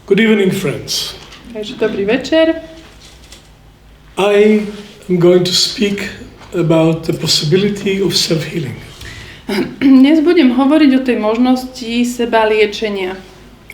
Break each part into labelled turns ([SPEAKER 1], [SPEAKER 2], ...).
[SPEAKER 1] Good evening, friends.
[SPEAKER 2] Takže dobrý večer.
[SPEAKER 1] I am going to speak about the possibility of self-healing.
[SPEAKER 2] Dnes budem hovoriť o tej možnosti seba liečenia.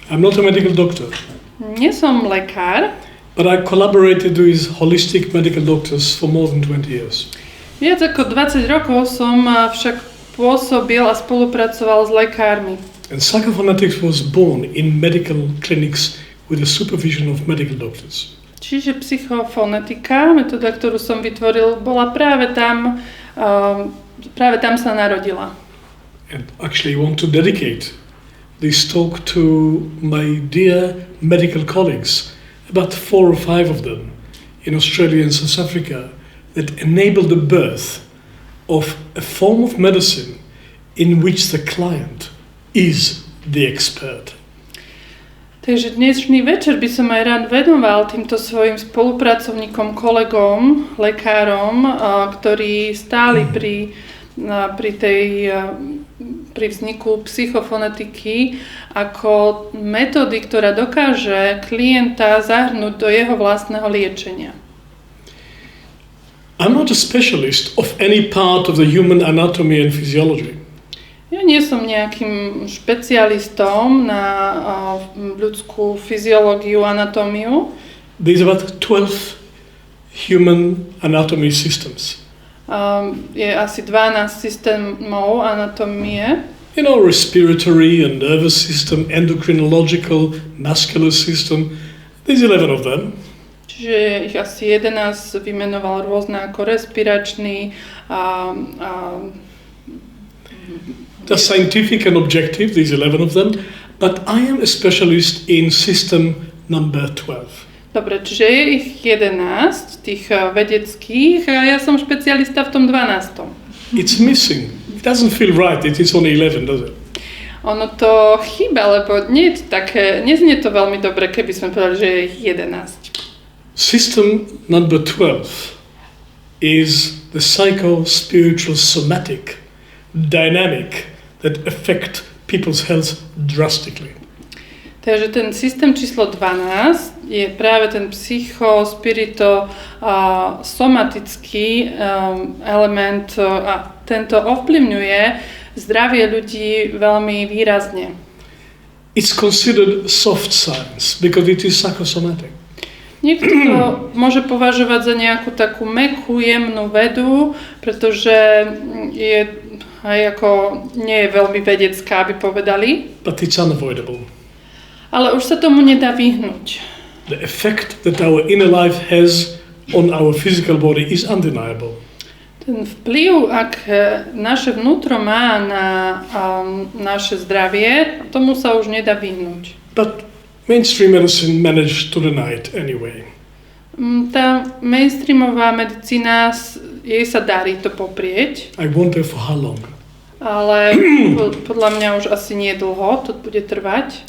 [SPEAKER 1] I'm not a medical doctor,
[SPEAKER 2] Nie som lekár,
[SPEAKER 1] but I collaborated with holistic medical doctors for more than 20 years.
[SPEAKER 2] Viac ako 20 rokov som však pôsobil a spolupracoval s lekármi.
[SPEAKER 1] And Psychophonetics was born in medical clinics with the supervision of medical doctors.
[SPEAKER 2] Čiže psychofonetika, metóda, ktorú som vytvoril, bola práve tam sa narodila.
[SPEAKER 1] And actually I want to dedicate this talk to my dear medical colleagues, about 4 or 5 of them in Australia and South Africa, that enabled the birth of a form of medicine in which the client is the expert.
[SPEAKER 2] Takže dnešný večer by som aj rád venoval týmto svojim spolupracovníkom, kolegom, lekárom, ktorí stáli pri vzniku psychofonetiky ako metódy, ktorá dokáže klienta zahrnúť do jeho vlastného liečenia.
[SPEAKER 1] I'm not a specialist of any part of the human anatomy and physiology.
[SPEAKER 2] Ja nie som nejakým špecialistom na ľudskú fyziológiu, anatómiu.
[SPEAKER 1] There's about 12 human anatomy systems.
[SPEAKER 2] Je asi 12 systémov anatómie.
[SPEAKER 1] You know, respiratory and nervous system, endocrinological, muscular system. There's 11 of them.
[SPEAKER 2] Čiže ich asi 11 vymenoval rôzne ako respiračný
[SPEAKER 1] The scientific and objective, there's 11 of them, but I am a specialist in system number 12.
[SPEAKER 2] Dobre, čiže je ich 11, tých vedeckých, a ja som špecialista v tom 12.
[SPEAKER 1] It's missing. It doesn't feel right. It is only 11, does it?
[SPEAKER 2] Ono to chýba, lebo nie je to také, neznie to veľmi dobre, keby sme povedali, že je ich 11.
[SPEAKER 1] System number 12 is the Psycho-Spirit-Somatic dynamic that affect people's health drastically.
[SPEAKER 2] Takže ten systém číslo 12 je práve ten psycho-spirito-somatický element a tento ovplyvňuje zdravie ľudí veľmi výrazne.
[SPEAKER 1] It's considered soft science because it is psychosomatic.
[SPEAKER 2] Niekto to môže považovať za nejakú takú mäkkú, jemnú vedu, pretože je aj ako nie je veľmi vedecká, aby povedali.
[SPEAKER 1] But it's unavoidable.
[SPEAKER 2] Ale už sa tomu nedá vyhnúť.
[SPEAKER 1] The effect that our inner life has on our physical body is undeniable.
[SPEAKER 2] Ten vplyv, ak naše vnútro má na naše zdravie, tomu sa už nedá vyhnúť.
[SPEAKER 1] But mainstream medicine managed to deny it anyway.
[SPEAKER 2] Tá mainstreamová medicína, jej sa darí to poprieť.
[SPEAKER 1] I wonder for how long.
[SPEAKER 2] Ale podľa mňa už asi nie dlho to bude trvať.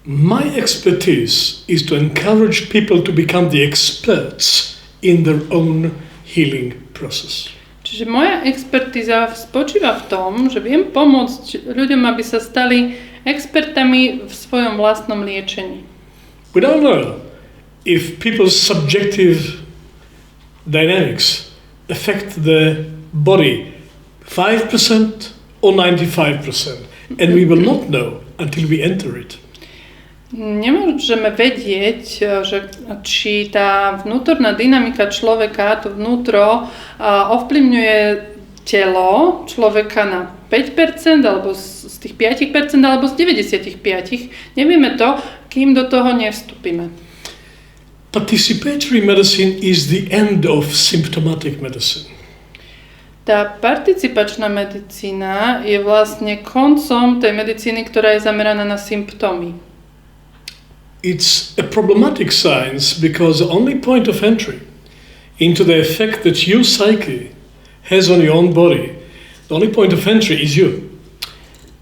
[SPEAKER 1] My expertise is to encourage people to become the experts in their own healing process.
[SPEAKER 2] Čiže moja expertíza spočíva v tom, že viem pomôcť ľuďom, aby sa stali expertami v svojom vlastnom liečení.
[SPEAKER 1] We don't know if people's subjective dynamics affect the body 5% or 95%, and we will not know until we enter it.
[SPEAKER 2] Nemôžeme vedieť, že či tá vnútorná dynamika človeka, to vnútro, ovplyvňuje telo človeka na 5%, alebo z tých 5%, alebo z 95%. Nevieme to, kým do toho nevstúpime.
[SPEAKER 1] Participatory medicine is the end of symptomatic medicine.
[SPEAKER 2] Tá participačná medicína je vlastne koncom tej medicíny, ktorá je zameraná na symptómy.
[SPEAKER 1] It's a problematic science because the only point of entry into the effect that your psyche has on your own body, the only point of entry is you.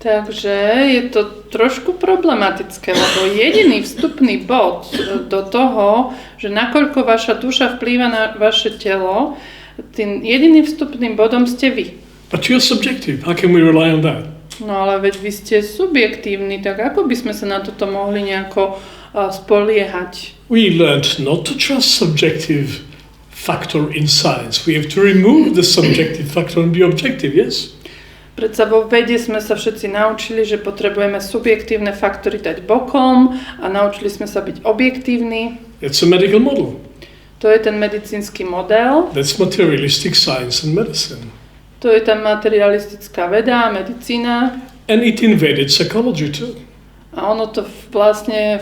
[SPEAKER 2] Takže je to trošku problematické, lebo jediný vstupný bod do toho, že nakoľko vaša duša vplýva na vaše telo, tým jediným vstupným bodom ste vy.
[SPEAKER 1] But you're subjective. How can we rely on that?
[SPEAKER 2] No ale veď vy ste subjektívni, tak ako by sme sa na toto mohli nejako spoliehať.
[SPEAKER 1] We learned not to trust subjective factor in science. We have to remove the subjective factor and be objective, yes?
[SPEAKER 2] Predsa vo vede sme sa všetci naučili, že potrebujeme subjektívne faktory dať bokom a naučili sme sa byť objektívni.
[SPEAKER 1] It's a medical model.
[SPEAKER 2] To je ten medicínsky model.
[SPEAKER 1] That's materialistic science and medicine.
[SPEAKER 2] To je tá materialistická veda a medicína.
[SPEAKER 1] And it invaded psychology too.
[SPEAKER 2] A ono to vlastne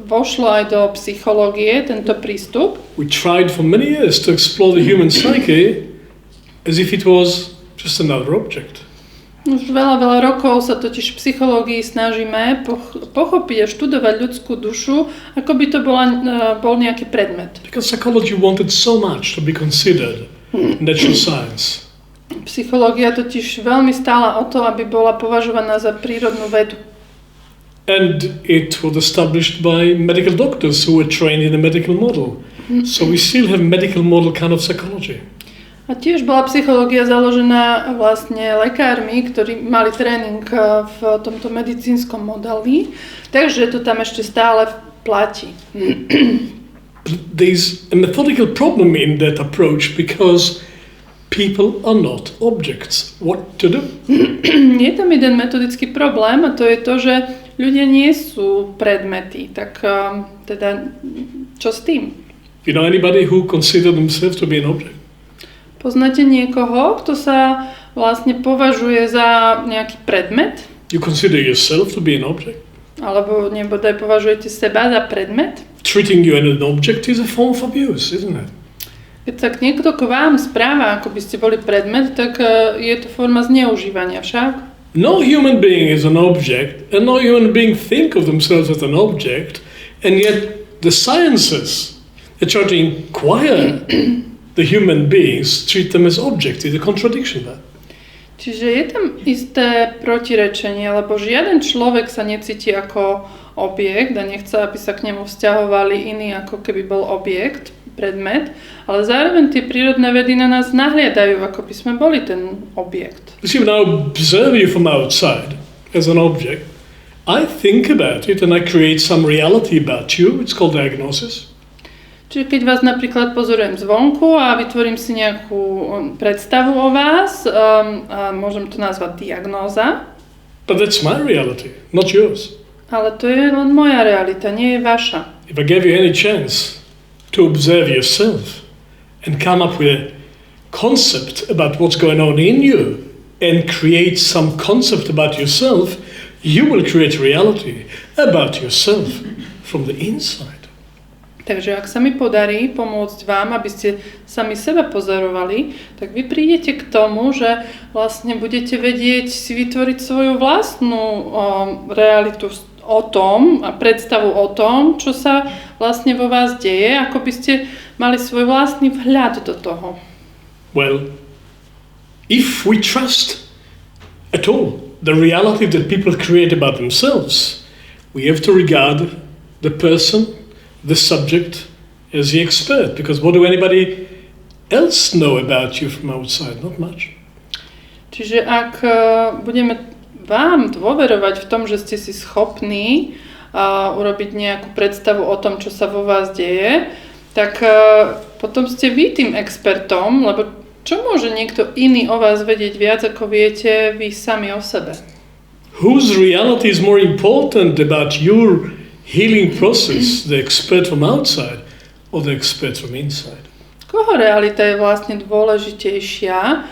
[SPEAKER 2] vošlo aj do psychológie, tento prístup.
[SPEAKER 1] We tried for many years to explore the human psyche as if it was just another object.
[SPEAKER 2] Už veľa rokov sa totiž v psychológii snažíme pochopiť a študovať ľudskú dušu, ako by to bol nejaký predmet.
[SPEAKER 1] Because psychology wanted so much to be considered natural science.
[SPEAKER 2] Psychológia totiž veľmi stála o to, aby bola považovaná za prírodnú vedu.
[SPEAKER 1] And it was established by medical doctors who were trained in a medical model. So we still have medical model kind of psychology.
[SPEAKER 2] A tiež bola psychológia založená vlastne lekármi, ktorí mali tréning v tomto medicínskom modeli, takže to tam ešte stále platí.
[SPEAKER 1] There's a methodical problem in that approach because people are not objects. What to do?
[SPEAKER 2] Je tam jeden metodický problém a to je to, že ľudia nie sú predmety, tak teda čo s tým?
[SPEAKER 1] You know anybody who consider themselves to be an object?
[SPEAKER 2] Poznáte niekoho, kto sa vlastne považuje za nejaký predmet?
[SPEAKER 1] You consider yourself to be an object?
[SPEAKER 2] Alebo nebodaj považujete seba za predmet?
[SPEAKER 1] Treating you as an object is a form of abuse, isn't it?
[SPEAKER 2] Keď sa niekto k vám správa, ako by ste boli predmet, tak je to forma zneužívania však.
[SPEAKER 1] No human being is an object, and no human being think of themselves as an object, and yet the sciences that try to inquire the human beings treat them as objects. It's a contradiction there.
[SPEAKER 2] Čiže je tam isté protirečenie, lebo žiaden človek sa necíti ako objekt a nechce, aby sa k nemu vzťahovali iní, ako keby bol objekt, predmet, ale zároveň tie prírodné vedy na nás nahliadajú, ako by sme boli ten objekt.
[SPEAKER 1] You see, when I observe you from outside as an object, I think about it and I create some reality about you. It's called diagnosis.
[SPEAKER 2] Čiže keď vás napríklad pozorujem zvonku a vytvorím si nejakú predstavu o vás, a môžem to nazvať diagnóza.
[SPEAKER 1] But that's my reality, not yours.
[SPEAKER 2] Ale to je len moja realita, nie je vaša.
[SPEAKER 1] If I gave you any chance to observe yourself and come up with a concept about what's going on in you and create some concept about yourself, you will create reality about yourself from the inside.
[SPEAKER 2] Takže ak sa mi podarí pomôcť vám, aby ste sami seba pozorovali, tak vy prídete k tomu, že vlastne budete vedieť si vytvoriť svoju vlastnú realitu o tom a predstavu o tom, čo sa vlastne vo vás deje, ako by ste mali svoj vlastný vhľad do toho.
[SPEAKER 1] Well, if we trust at all the reality that people create about themselves, we have to regard the person, the subject, as the expert, because what do anybody else know about you from outside? Not much.
[SPEAKER 2] Čiže ak budeme vám dôverovať v tom, že ste si schopní urobiť nejakú predstavu o tom, čo sa vo vás deje, tak potom ste vy tým expertom, lebo čo môže niekto iný o vás vedieť viac, ako viete vy sami o sebe?
[SPEAKER 1] Whose reality is more important about your healing process, the expert from outside or the expert from inside?
[SPEAKER 2] Koho realita je vlastne dôležitejšia?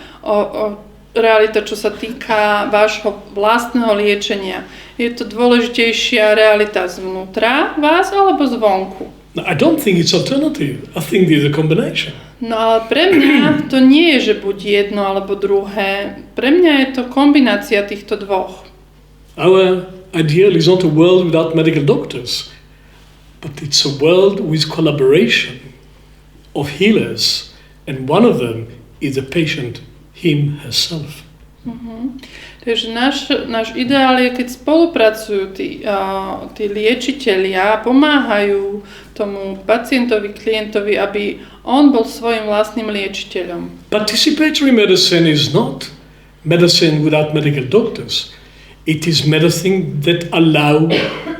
[SPEAKER 2] Realita, čo sa týka vášho vlastného liečenia. Je to dôležitejšia realita zvnútra vás alebo zvonku?
[SPEAKER 1] No, I don't think it's alternative. I think there's a combination.
[SPEAKER 2] No ale pre mňa to nie je, že buď jedno alebo druhé. Pre mňa je to kombinácia týchto dvoch.
[SPEAKER 1] Our ideal is not a world without medical doctors, but it's a world with collaboration of healers, and one of them is the patient herself.
[SPEAKER 2] Takže náš ideál je, keď spolupracujú tí liečitelia, pomáhajú tomu pacientovi, klientovi, aby on bol svojím vlastným liečiteľom.
[SPEAKER 1] Participatory medicine is not medicine without medical doctors. It is medicine that allow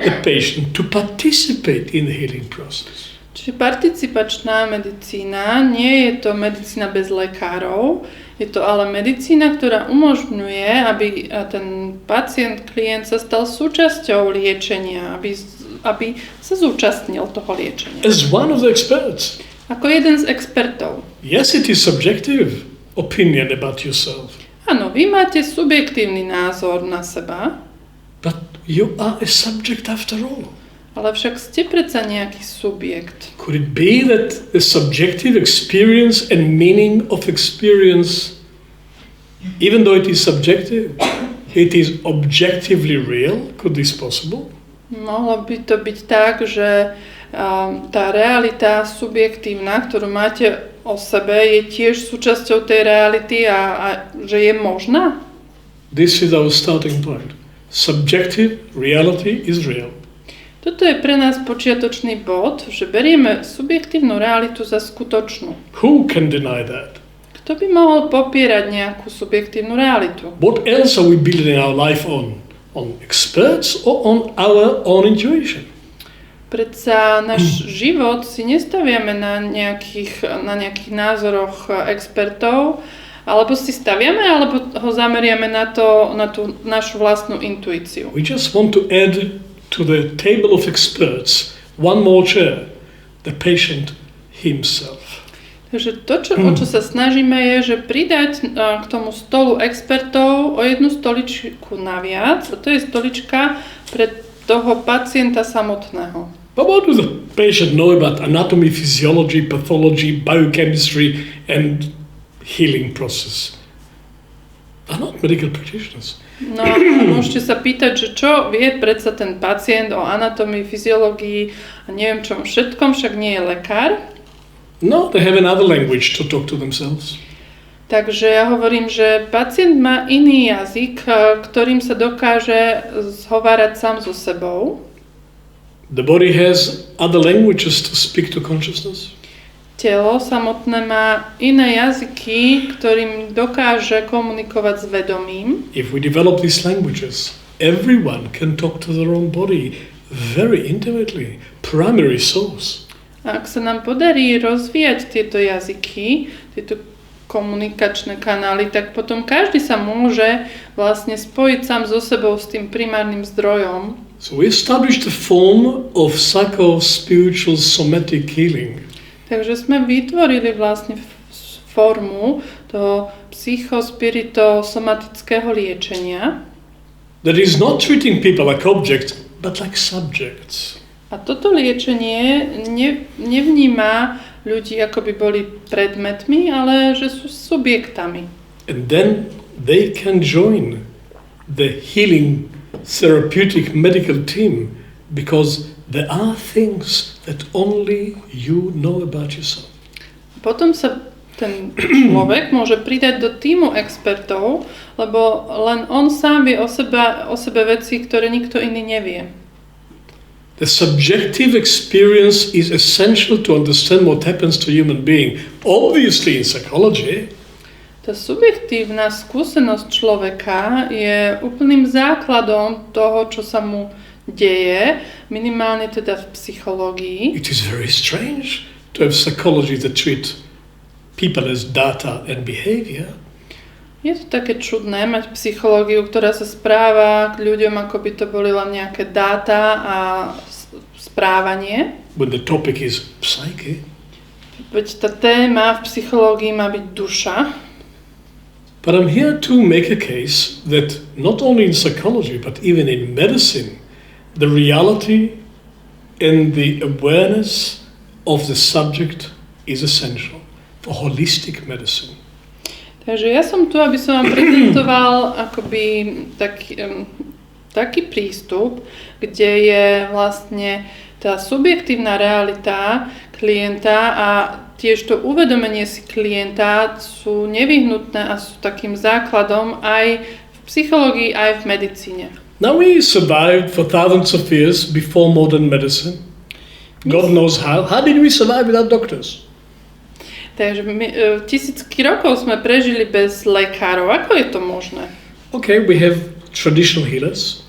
[SPEAKER 1] the patient to participate in the healing process.
[SPEAKER 2] Čiže participačná medicína nie je to medicína bez lekárov, je to ale medicína, ktorá umožňuje, aby ten pacient, klient sa stal súčasťou liečenia, aby sa zúčastnil toho liečenia.
[SPEAKER 1] As one of the experts.
[SPEAKER 2] Ako jeden z expertov.
[SPEAKER 1] Yes, it is subjective opinion about yourself.
[SPEAKER 2] Áno, vy máte subjektívny názor na seba.
[SPEAKER 1] But you are a subject after all.
[SPEAKER 2] Ale však ste predsa nejaký subjekt.
[SPEAKER 1] Could it be that the subjective experience and meaning of experience, even though it is subjective, it is objectively real? Could this possible?
[SPEAKER 2] Mohlo by to byť tak, že tá realita subjektívna, ktorú máte o sebe, je tiež súčasťou tej reality a že je možná?
[SPEAKER 1] This is our starting point. Subjective reality is real.
[SPEAKER 2] Toto je pre nás počiatočný bod, že berieme subjektívnu realitu za skutočnú.
[SPEAKER 1] Who can deny that?
[SPEAKER 2] Kto by mohol popierať nejakú subjektívnu realitu?
[SPEAKER 1] What else are we building our life on? On experts or on our own intuition?
[SPEAKER 2] Predsa náš život si nestaviame na nejakých názoroch expertov, alebo si staviame, alebo ho zameriame na tú našu vlastnú intuíciu.
[SPEAKER 1] We just want to add to the table of experts one more chair, the patient himself.
[SPEAKER 2] Takže to, o čo sa snažíme, je, že pridať k tomu stolu expertov o jednu stoličku naviac, a to je stolička pre toho pacienta samotného.
[SPEAKER 1] But what does the patient know about anatomy, physiology, pathology, biochemistry and healing process? They're not medical practitioners.
[SPEAKER 2] No, môžete sa pýtať, že čo vie predsa ten pacient o anatómii, fyziológii a neviem čom všetkom, však nie je lekár.
[SPEAKER 1] No, they have another language to talk to themselves.
[SPEAKER 2] Takže ja hovorím, že pacient má iný jazyk, ktorým sa dokáže zhovárať sám so sebou.
[SPEAKER 1] The body has other languages to speak to consciousness.
[SPEAKER 2] Telo samotné má iné jazyky, ktorým dokáže komunikovať s vedomím.
[SPEAKER 1] If we develop these languages, everyone can talk to their own body very intimately. Primary source.
[SPEAKER 2] A ak sa nám podarí rozvíjať tieto jazyky, tieto komunikačné kanály, tak potom každý sa môže vlastne spojiť sám so sebou s tým primárnym zdrojom.
[SPEAKER 1] So we established a form of psycho-spiritual-somatic healing.
[SPEAKER 2] Takže sme vytvorili vlastne formu toho psychospirito-somatického liečenia.
[SPEAKER 1] That is not treating people like objects, but like subjects.
[SPEAKER 2] A toto liečenie nevníma ľudí, ako by boli predmetmi, ale že sú subjektami.
[SPEAKER 1] And then they can join the healing therapeutic medical team because there are things that only you know about yourself.
[SPEAKER 2] Potom sa ten človek môže pridať do tímu expertov, lebo len on sám vie o sebe veci, ktoré nikto iný nevie.
[SPEAKER 1] The subjective experience is essential to understand what happens to a human being. Obviously in psychology.
[SPEAKER 2] Tá subjektívna skúsenosť človeka je úplným základom toho, čo sa mu deje, minimálne teda v psychológii.
[SPEAKER 1] It is very strange to have psychology that treat people as data and behavior.
[SPEAKER 2] Je to také čudné mať psychológiu, ktorá sa správa k ľuďom, ako by to boli len nejaké dáta a správanie.
[SPEAKER 1] When the topic is psyche.
[SPEAKER 2] Veď tá téma v psychológii má byť duša.
[SPEAKER 1] But I'm here to make a case that not only in psychology, but even in medicine, the reality and the awareness of the subject is essential for holistic medicine.
[SPEAKER 2] Takže ja som tu, aby som vám prezentoval akoby taký prístup, kde je vlastne tá subjektívna realita klienta a tiež to uvedomenie si klienta sú nevyhnutné a sú takým základom aj v psychológii, aj v medicíne.
[SPEAKER 1] Now we survived for thousands of years before modern medicine. God knows how. How did we survive without doctors?
[SPEAKER 2] Takže tisícky rokov sme prežili bez lekárov. Ako je to možné?
[SPEAKER 1] Okay, we have traditional healers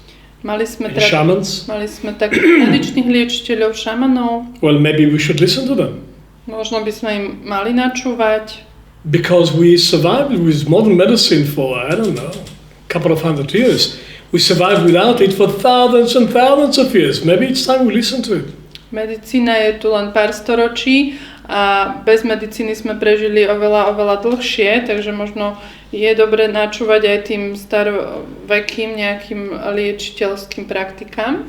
[SPEAKER 2] Mali sme
[SPEAKER 1] and shamans.
[SPEAKER 2] takých tradičných liečiteľov, šamanov.
[SPEAKER 1] Well, maybe we should listen to them.
[SPEAKER 2] Možno by sme im mali načúvať.
[SPEAKER 1] Because we survived with modern medicine for, I don't know, a couple of 100 years. We survived without it for thousands and thousands of years. Maybe it's time we listen to it.
[SPEAKER 2] Medicína je tu len pár storočí a bez medicíny sme prežili oveľa dlhšie, takže možno je dobre načúvať aj tým starovekým nejakým liečiteľským praktikám.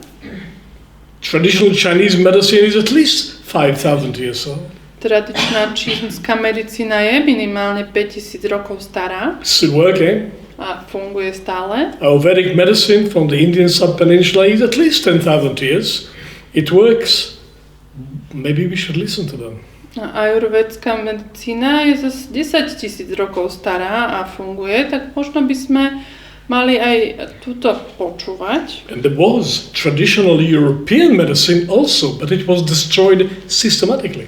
[SPEAKER 1] Traditional Chinese medicine is at least 5,000 years old.
[SPEAKER 2] Tradičná čínska medicína je minimálne 5000 rokov stará.
[SPEAKER 1] Still working.
[SPEAKER 2] A funguje stále.
[SPEAKER 1] Our Vedic medicine from the Indian subpeninsula is at least 10,000 years. It works. Maybe we should listen to them.
[SPEAKER 2] Ajurvédská medicína je zase 10 000 rokov stará a funguje, tak možno by sme mali aj túto počúvať.
[SPEAKER 1] And there was traditional European medicine also, but it was destroyed systematically.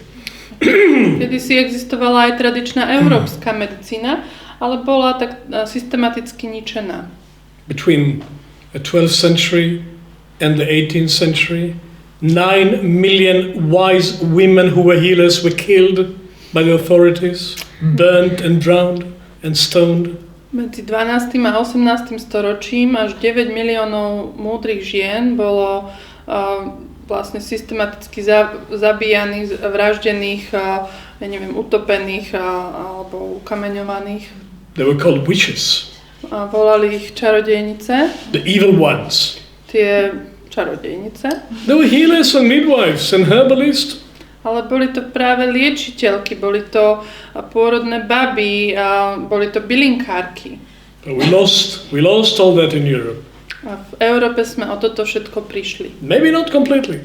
[SPEAKER 2] Kedy si existovala aj tradičná európska medicína, ale bola tak systematicky ničená.
[SPEAKER 1] Between the 12th century and the 18th century, 9 million wise women who were healers were killed by the authorities, burnt and drowned and stoned.
[SPEAKER 2] Medzi 12. a 18. storočím až 9 miliónov múdrych žien bolo vlastne systematicky zabíjaných, vraždených, utopených alebo ukameňovaných.
[SPEAKER 1] They were called witches.
[SPEAKER 2] Volali ich čarodejnice.
[SPEAKER 1] The evil ones.
[SPEAKER 2] Tie čarodejnice.
[SPEAKER 1] They were healers and midwives and herbalists.
[SPEAKER 2] Ale boli to práve liečiteľky, boli to pôrodné baby, boli to bylinkárky.
[SPEAKER 1] We lost all that in Europe.
[SPEAKER 2] A v Európe sme o toto všetko prišli.
[SPEAKER 1] Maybe not completely.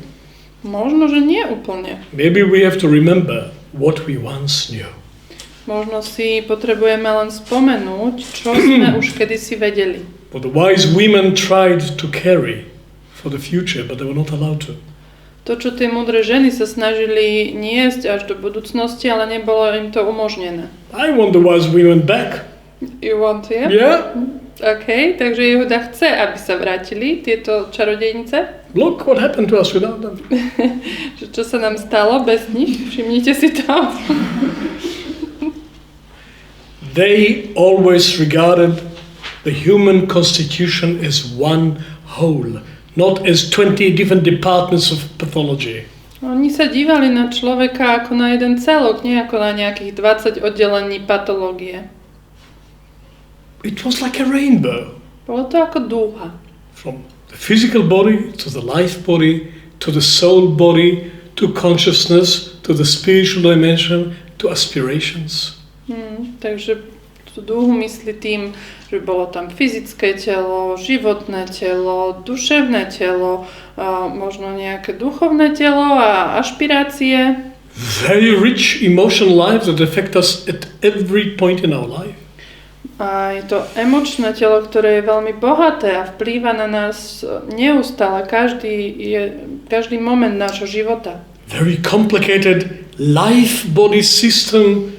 [SPEAKER 2] Možno, že nie úplne.
[SPEAKER 1] Maybe we have to remember what we once knew.
[SPEAKER 2] Možno si potrebujeme len spomenúť, čo sme už kedysi vedeli.
[SPEAKER 1] What the wise women tried to carry for the future, but they were not allowed to.
[SPEAKER 2] To, čo tie múdre ženy sa snažili niesť až do budúcnosti, ale nebolo im to umožnené.
[SPEAKER 1] I want the wise women back.
[SPEAKER 2] You want, yeah?
[SPEAKER 1] Yeah.
[SPEAKER 2] OK, takže Jehuda chce, aby sa vrátili tieto čarodejnice.
[SPEAKER 1] Look what happened to us without them.
[SPEAKER 2] Čo sa nám stalo bez nich? Všimnite si to.
[SPEAKER 1] They always regarded the human constitution as one whole, not as 20 different departments of pathology.
[SPEAKER 2] Oni sa dívali na človeka ako na jeden celok, nie ako na nejakých 20 oddelení patológie.
[SPEAKER 1] It was like a rainbow.
[SPEAKER 2] Bolo to ako dúha.
[SPEAKER 1] From the physical body to the life body, to the soul body, to consciousness, to the spiritual dimension, to aspirations.
[SPEAKER 2] Takže tú dúhu myslí tým, že bolo tam fyzické telo, životné telo, duševné telo, možno nejaké duchovné telo a ašpirácie.
[SPEAKER 1] Very rich emotional lives that affect us at every point in our life.
[SPEAKER 2] A je to emočné telo, ktoré je veľmi bohaté a vplýva na nás neustále, každý moment nášho života.
[SPEAKER 1] Very complicated life body system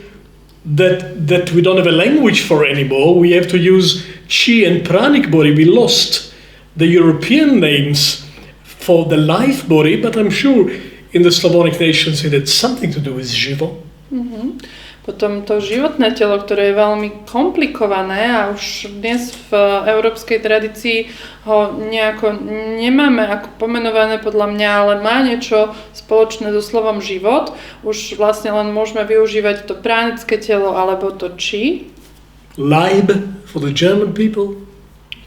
[SPEAKER 1] that we don't have a language for anymore. We have to use chi and pranic body. We lost the European names for the life body, but I'm sure in the Slavonic nations it had something to do with živo.
[SPEAKER 2] Potom to životné telo, ktoré je veľmi komplikované a už dnes v európskej tradícii ho nejako nemáme ako pomenované podľa mňa, ale má niečo spoločné so slovom život. Už vlastne len môžeme využívať to pránické telo alebo to chi.
[SPEAKER 1] Leib for the German people.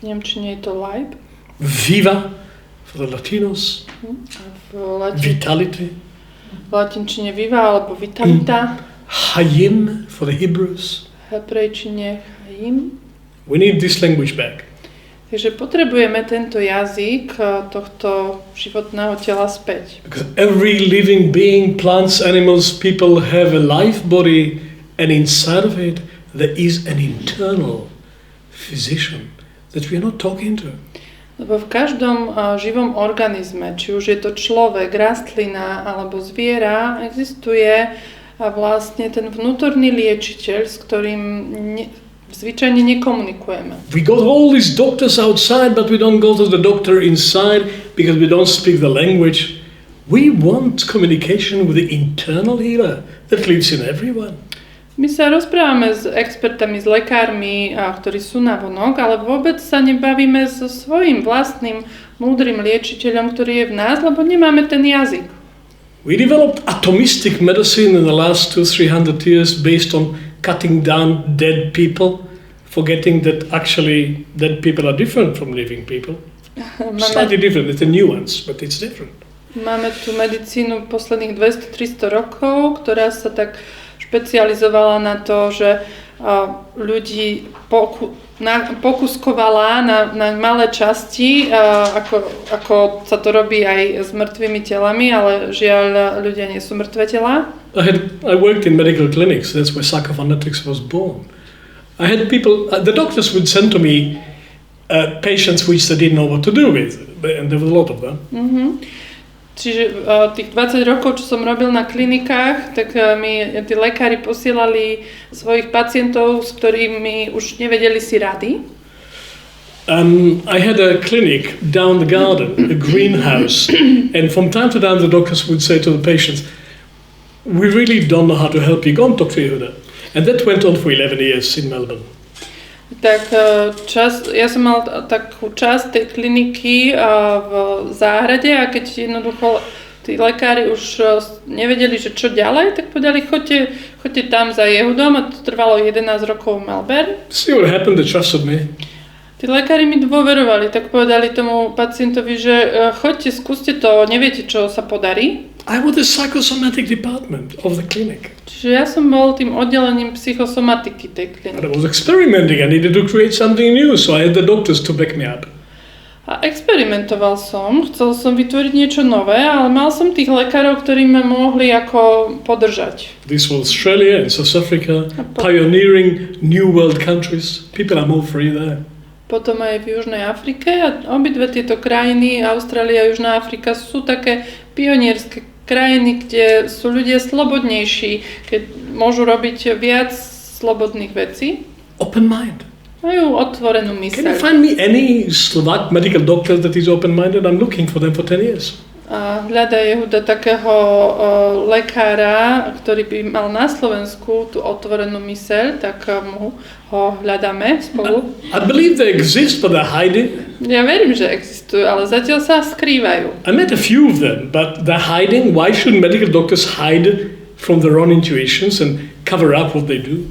[SPEAKER 2] V nemčine je to Leib.
[SPEAKER 1] Viva for the Latinos. Vitality.
[SPEAKER 2] V latinčine viva alebo vitalita.
[SPEAKER 1] Hayim for the Hebrews.
[SPEAKER 2] Hebrejčine Hayim.
[SPEAKER 1] We need this language back.
[SPEAKER 2] Takže potrebujeme tento jazyk tohto životného tela späť.
[SPEAKER 1] Because every living being, plants, animals, people have a life body, and inside of it there is an internal physician that we are not talking to.
[SPEAKER 2] Lebo v každom živom organizme, či už je to človek, rastlina alebo zviera, existuje a vlastne ten vnútorný liečiteľ, s ktorým zvyčajne nekomunikujeme.
[SPEAKER 1] We got all these doctors outside, but we don't go to the doctor inside because we don't speak the language. We want communication with the internal healer that lives in everyone.
[SPEAKER 2] My sa rozprávame s expertami, s lekármi, ktorí sú navonok, ale vôbec sa nebavíme so svojím vlastným múdrym liečiteľom, ktorý je v nás, lebo nemáme ten jazyk.
[SPEAKER 1] We developed atomistic medicine in the last 200-300 years based on cutting down dead people, forgetting that actually dead people are different from living people. Slightly different, it's a nuance, but it's different.
[SPEAKER 2] Máme tu medicínu posledných 200-300 rokov, ktorá sa tak špecializovala na to, že ľudí pokuskovala na malé časti, ako sa to robí aj s mŕtvými telami, ale žiaľ, ľudia nie sú mŕtve tela.
[SPEAKER 1] I worked in medical clinics, that's where Psychophonetics was born. I had people, the doctors would send to me patients which they didn't know what to do with, and there was a lot of them.
[SPEAKER 2] Čiže tých 20 rokov, čo som robil na klinikách, tak mi tí lekári posielali svojich pacientov, s ktorými už nevedeli si rady.
[SPEAKER 1] I had a clinic down the garden, a greenhouse, and from time to time the doctors would say to the patients, we really don't know how to help you, go and talk to Yehuda. And that went on for 11 years in Melbourne.
[SPEAKER 2] Tak ja som mal takú časť tej kliniky v záhrade a keď jednoducho tí lekári už nevedeli, že čo ďalej, tak povedali, choďte tam za Jehudom a to trvalo 11 rokov v Melbourne.
[SPEAKER 1] See what happened, they trusted me.
[SPEAKER 2] Tí lekári mi dôverovali, tak povedali tomu pacientovi, že choďte, skúste to, neviete, čo sa podarí.
[SPEAKER 1] I was the psychosomatic department of the clinic.
[SPEAKER 2] Čiže ja som bol tým oddelením psychosomatiky tej kliniky.
[SPEAKER 1] But I was experimenting, I needed to create something new, so I had the doctors to back me up.
[SPEAKER 2] A experimentoval som, chcel som vytvoriť niečo nové, ale mal som tých lekárov, ktorí ma mohli ako podržať.
[SPEAKER 1] This was Australia and South Africa, pioneering new world countries. People are more free there.
[SPEAKER 2] Potom aj v Južnej Afrike a obidve tieto krajiny, Austrália a Južná Afrika, sú také pionierské krajiny, kde sú ľudia slobodnejší, keď môžu robiť viac slobodných vecí.
[SPEAKER 1] Open mind.
[SPEAKER 2] Majú otvorenú myseľ.
[SPEAKER 1] Can you find me any Slovak medical doctor that is open-minded? I'm looking for them for 10 years.
[SPEAKER 2] A hľadá Jehuda takého lekára, ktorý by mal na Slovensku tú otvorenú myseľ, tak ho hľadáme spolu.
[SPEAKER 1] I believe they exist, but they're hiding.
[SPEAKER 2] Ja verím, že existujú, ale zatiaľ sa skrývajú.
[SPEAKER 1] I met a few of them, but they're hiding. Why should medical doctors hide from their own intuitions and cover up what they do?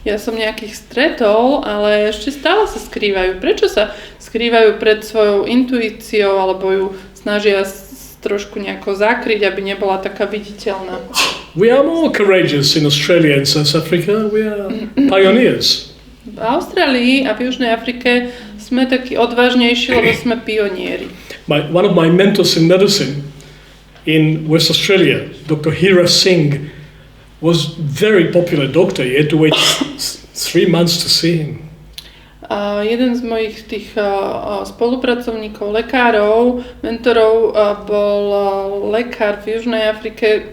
[SPEAKER 2] Ja som nejakých stretol, ale ešte stále sa skrývajú. Prečo sa skrývajú pred svojou intuíciou, alebo ju snažia trošku nejako zakryť, aby nebola taká viditeľná?
[SPEAKER 1] We are more courageous in Australia and South Africa. We are pioneers.
[SPEAKER 2] V Austrálii a v Južnej Afrike sme takí odvážnejší, lebo sme pionieri.
[SPEAKER 1] One of my mentors in medicine in West Australia, Dr. Hira Singh, was very popular doctor. You had to wait 3 months to see him.
[SPEAKER 2] A jeden z mojich tých spolupracovníkov, lekárov, mentorov bol lekár v Južnej Afrike,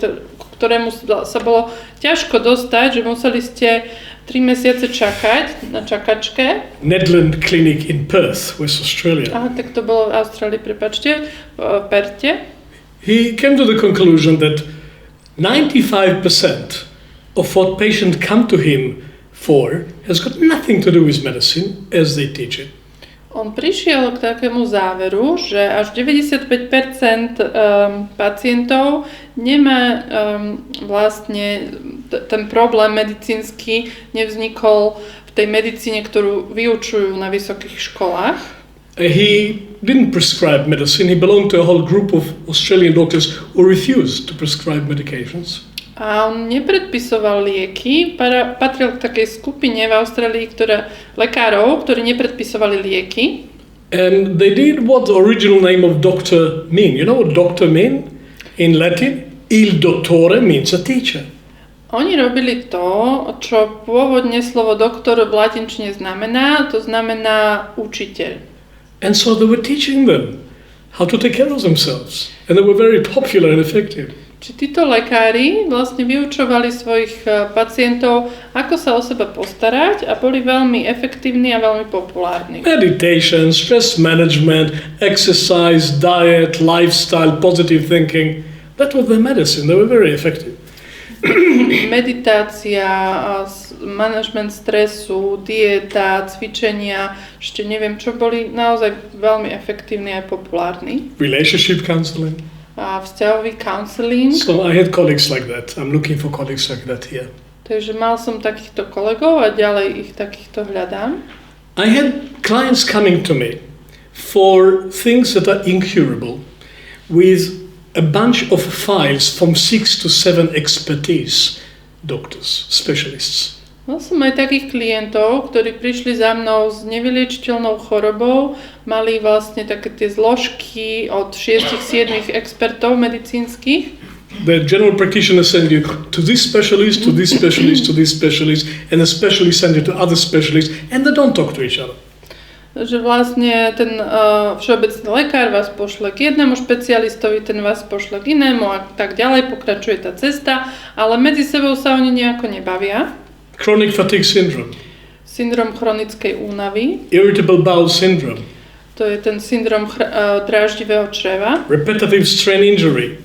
[SPEAKER 2] ktorému sa bolo ťažko dostať, že museli ste 3 mesiace čakať na čakačke.
[SPEAKER 1] Nedland Clinic in Perth, West Australia.
[SPEAKER 2] Aha, tak to bolo v Austrálii, prepáčte, v Perte.
[SPEAKER 1] He came to the conclusion that 95% of what patients come to him for has got nothing to do with medicine as they teach it.
[SPEAKER 2] On prišiel k takému záveru, že až 95% pacientov nemá vlastne ten problém medicínsky nevznikol v tej medicíne, ktorú vyučujú na vysokých školách.
[SPEAKER 1] He didn't prescribe medicine. He belonged to a whole group of Australian doctors who refused to prescribe medications.
[SPEAKER 2] A on nepredpisoval lieky, patril k takej skupine v Austrálii, lekárov, ktorí nepredpisovali lieky.
[SPEAKER 1] And they did what the original name of doctor mean. You know what doctor mean? In Latin, il dottore means a teacher.
[SPEAKER 2] Oni robili to, čo pôvodne slovo doktor v latinčine znamená, to znamená učiteľ.
[SPEAKER 1] And so they were teaching them how to take care of themselves. And they were very popular and effective.
[SPEAKER 2] Či títo lekári vlastne vyučovali svojich pacientov, ako sa o seba postarať a boli veľmi efektívni a veľmi populárni.
[SPEAKER 1] Meditation, stress management, exercise, diet, lifestyle, positive thinking. That was their medicine. They were very effective.
[SPEAKER 2] Meditácia, manažment stresu, dieta, cvičenia, ešte neviem čo, boli naozaj veľmi efektívni a populárni.
[SPEAKER 1] Relationship counseling.
[SPEAKER 2] A vzťahový counseling.
[SPEAKER 1] So I had colleagues like that. I'm looking for colleagues like that here.
[SPEAKER 2] Takže mal som takýchto kolegov a ďalej ich takýchto hľadám.
[SPEAKER 1] I had clients coming to me for things that are incurable with a bunch of files from 6 to 7 expertise doctors, specialists.
[SPEAKER 2] Mal som aj takých klientov, ktorí prišli za mnou s nevyliečiteľnou chorobou, mali vlastne také tie zložky od 6-7 expertov medicínskych.
[SPEAKER 1] The general practitioner sends you to this specialist, to this specialist, to this specialist, and the specialist sends you to other specialists, and they don't talk to each other.
[SPEAKER 2] Že vlastne ten všeobecný lekár vás pošle k jednému špecialistovi, ten vás pošle k inému a tak ďalej, pokračuje tá cesta, ale medzi sebou sa oni nejako nebavia.
[SPEAKER 1] Chronic fatigue syndrome.
[SPEAKER 2] Syndrom chronickej únavy.
[SPEAKER 1] Irritable bowel syndrome.
[SPEAKER 2] To je ten syndrom dráždivého čreva.
[SPEAKER 1] Repetitive strain injury.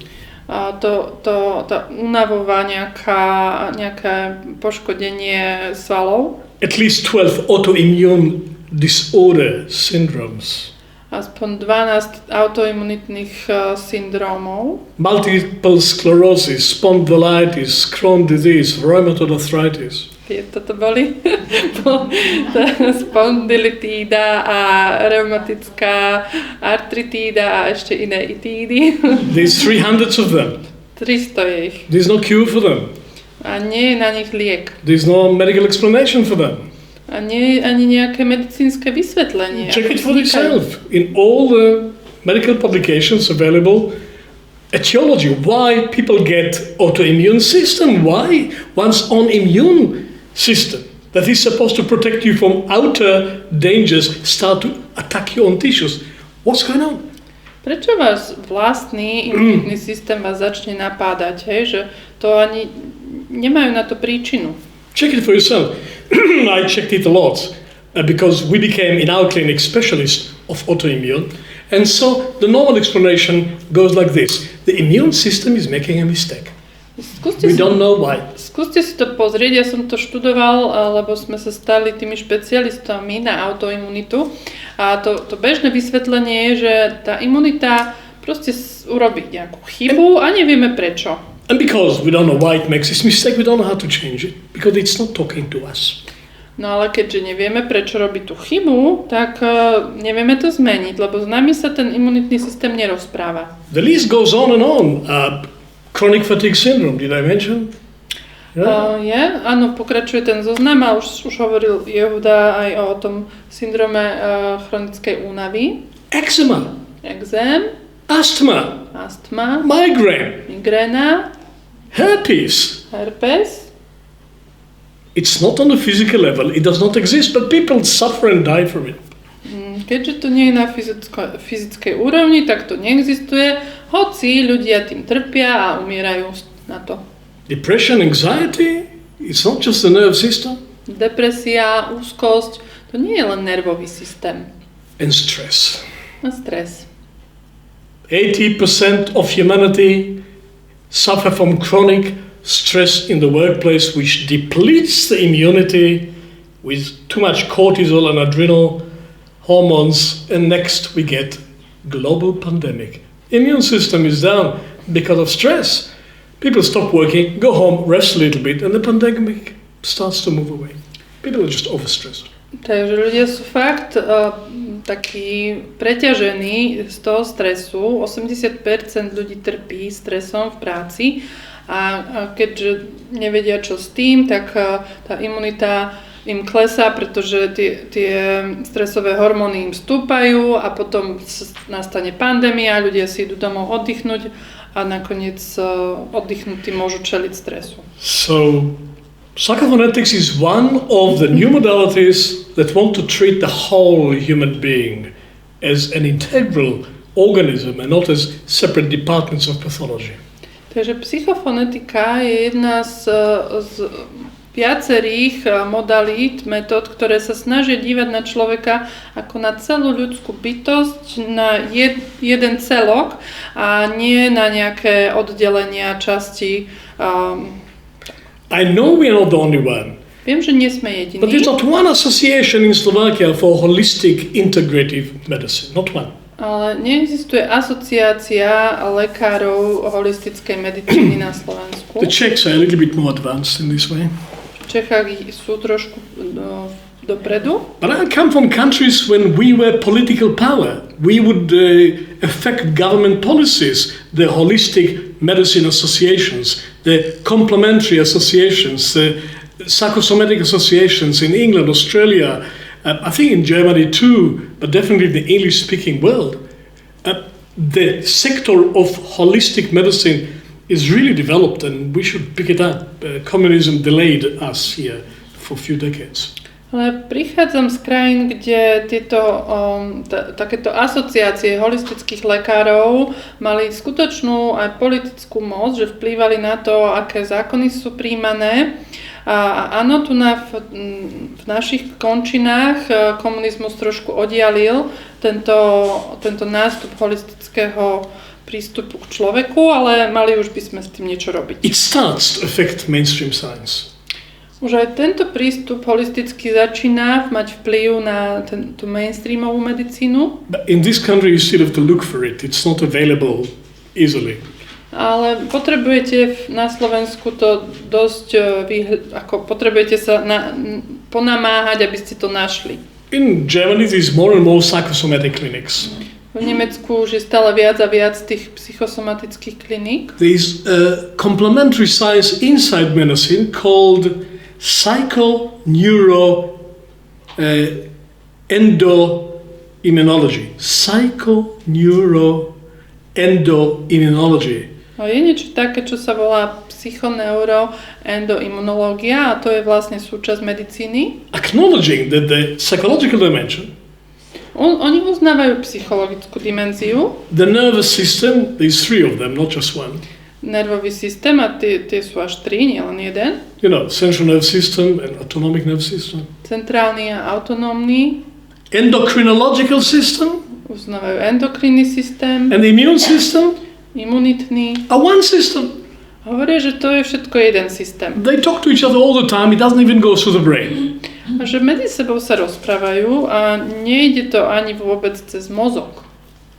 [SPEAKER 2] Tá únavová nejaké poškodenie svalov.
[SPEAKER 1] At least 12 autoimmune disorder syndromes.
[SPEAKER 2] Aspoň 12 autoimunitných syndrómov.
[SPEAKER 1] Multiple sclerosis, spondylitis, Crohn's disease, rheumatoid arthritis.
[SPEAKER 2] Toto boli spondylitída a reumatická artritída a ešte iné itídy.
[SPEAKER 1] There's 300 of them.
[SPEAKER 2] 300 je ich.
[SPEAKER 1] There's no cure for them.
[SPEAKER 2] A nie je na nich liek.
[SPEAKER 1] There's no medical explanation for them.
[SPEAKER 2] A nie je ani nejaké medicínske vysvetlenie.
[SPEAKER 1] Check it for yourself. In all the medical publications available, etiology, why people get autoimmune system, why one's own immune system that is supposed to protect you from outer dangers start to attack your own tissues. What's going on?
[SPEAKER 2] Prečo vás vlastný imunitný systém vás začne napádať, hej? Že to ani nemajú na to príčinu.
[SPEAKER 1] Check it for yourself. I checked it a lot because we became in our clinic specialists of autoimmune, and so the normal explanation goes like this: the immune system is making a mistake. We don't know why.
[SPEAKER 2] Skúste si to pozrieť, ja som to študoval, lebo sme sa stali tými špecialistami na autoimunitu. A to bežné vysvetlenie je, že tá imunita proste urobí nejakú chybu a nevieme prečo.
[SPEAKER 1] And because we don't know why it makes this mistake, we don't know how to change it, because it's not talking to us.
[SPEAKER 2] No ale keďže nevieme, prečo robí tú chybu, tak nevieme to zmeniť, lebo s nami sa ten imunitný systém nerozpráva.
[SPEAKER 1] The list goes on and on. Chronic fatigue syndrome, did I mention?
[SPEAKER 2] Yeah? Áno, pokračuje ten zoznam a už hovoril Jehuda aj o tom syndrome chronickej únavy.
[SPEAKER 1] Eczema.
[SPEAKER 2] Exém.
[SPEAKER 1] Astma.
[SPEAKER 2] Migréna.
[SPEAKER 1] Herpes. It's not on the physical level, it does not exist, but people suffer and die from it.
[SPEAKER 2] Keďže to nie je na fyzickej úrovni, tak to neexistuje, hoci ľudia tým trpia a umierajú na to.
[SPEAKER 1] Depression, anxiety, it's not just the nerve system.
[SPEAKER 2] Depresia, úzkosť, to nie je len nervový systém.
[SPEAKER 1] And stress.
[SPEAKER 2] A stres.
[SPEAKER 1] 80% of humanity suffer from chronic stress in the workplace, which depletes the immunity with too much cortisol and adrenal hormones, and next we get global pandemic. Immune system is down because of stress. People stop working, go home, rest a little bit, and the pandemic starts to move away. People are just overstressed.
[SPEAKER 2] Takže ľudia sú fakt takí preťažení z toho stresu. 80% ľudí trpí stresom v práci a keďže nevedia čo s tým, tak tá imunita im klesá, pretože tie stresové hormóny im stúpajú a potom nastane pandémia, ľudia si idú domov oddychnúť a nakoniec oddychnutí môžu čeliť stresu.
[SPEAKER 1] So, Psychophonetics is one of the new modalities that want to treat the whole human being as an integral organism and not as separate departments of pathology.
[SPEAKER 2] Takže psychofonetika je jedna z viacerých modalít, metód, ktoré sa snažia dívať na človeka ako na celú ľudskú bytosť, na jeden celok a nie na nejaké oddelenia, časti.
[SPEAKER 1] I know we are not the only one.
[SPEAKER 2] Viem, že nie sme jediní.
[SPEAKER 1] But there's not one association in Slovakia for holistic integrative medicine. Not one.
[SPEAKER 2] Ale neexistuje asociácia lekárov holistickej medicíny na Slovensku.
[SPEAKER 1] The Czechs are a little bit more advanced in this way.
[SPEAKER 2] V Čechách sú trošku dopredu.
[SPEAKER 1] But I come from countries when we were political power. We would affect government policies, the holistic medicine associations, the complementary associations, the psychosomatic associations in England, Australia, I think in Germany too, but definitely in the English-speaking world. The sector of holistic medicine is really developed and we should pick it up. Communism delayed us here for a few decades.
[SPEAKER 2] Ale prichádzam z krajín, kde takéto asociácie holistických lekárov mali skutočnú aj politickú moc, že vplývali na to, aké zákony sú príjmané. A áno, tu v našich končinách komunizmus trošku oddialil tento nástup holistického prístupu k človeku, ale mali už by sme s tým niečo robiť.
[SPEAKER 1] It starts to affect mainstream science.
[SPEAKER 2] Už aj tento prístup holisticky začína mať vplyv na tú mainstreamovú medicínu.
[SPEAKER 1] But in this country you still have to look for it. It's not available easily.
[SPEAKER 2] Ale potrebujete na Slovensku to dosť, potrebujete sa ponamáhať, aby ste to našli.
[SPEAKER 1] In Germany there's more and more psychosomatic clinics.
[SPEAKER 2] V Nemecku už je stále viac a viac tých psychosomatických kliník.
[SPEAKER 1] There's a complementary science inside medicine called Psycho-Neuro-Endo-Immunology. Psycho-Neuro-Endo-Immunology.
[SPEAKER 2] No je niečo také, čo sa volá Psycho-Neuro-Endo-Immunologia a to je vlastne súčasť medicíny.
[SPEAKER 1] Acknowledging that the psychological dimension,
[SPEAKER 2] oni uznávajú psychologickú dimenziu.
[SPEAKER 1] The nervous system, there's 3 of them, not just one.
[SPEAKER 2] Nervový systém a tie sú až 3, nie len jeden.
[SPEAKER 1] You know, central nervous system and autonomic nervous system.
[SPEAKER 2] Centrálny a autonómny.
[SPEAKER 1] Endocrinological system.
[SPEAKER 2] Uznávajú endokrinný systém.
[SPEAKER 1] And the immune system.
[SPEAKER 2] Imunitný.
[SPEAKER 1] A one system.
[SPEAKER 2] Hovoria, že to je všetko jeden systém.
[SPEAKER 1] They talk to each other all the time, it doesn't even go through the brain.
[SPEAKER 2] A že medzi sebou sa rozprávajú a nejde to ani vôbec cez mozog.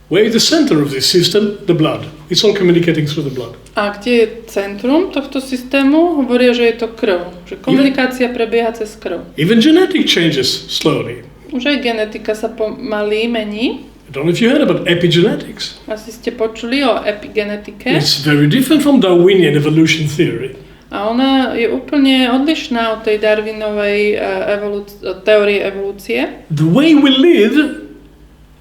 [SPEAKER 1] Where is the center of this system? The blood. It's all communicating through the blood.
[SPEAKER 2] A kde je centrum tohto systému? Hovoria, že je to krv. Že komunikácia prebieha cez krv.
[SPEAKER 1] Even genetic changes slowly.
[SPEAKER 2] Už aj genetika sa pomaly mení.
[SPEAKER 1] I don't know if you heard about epigenetics.
[SPEAKER 2] Asi ste počuli o epigenetike.
[SPEAKER 1] It's very different from Darwinian evolution theory.
[SPEAKER 2] A ona je úplne odlišná od tej Darwinovej teórie evolúcie.
[SPEAKER 1] The way we live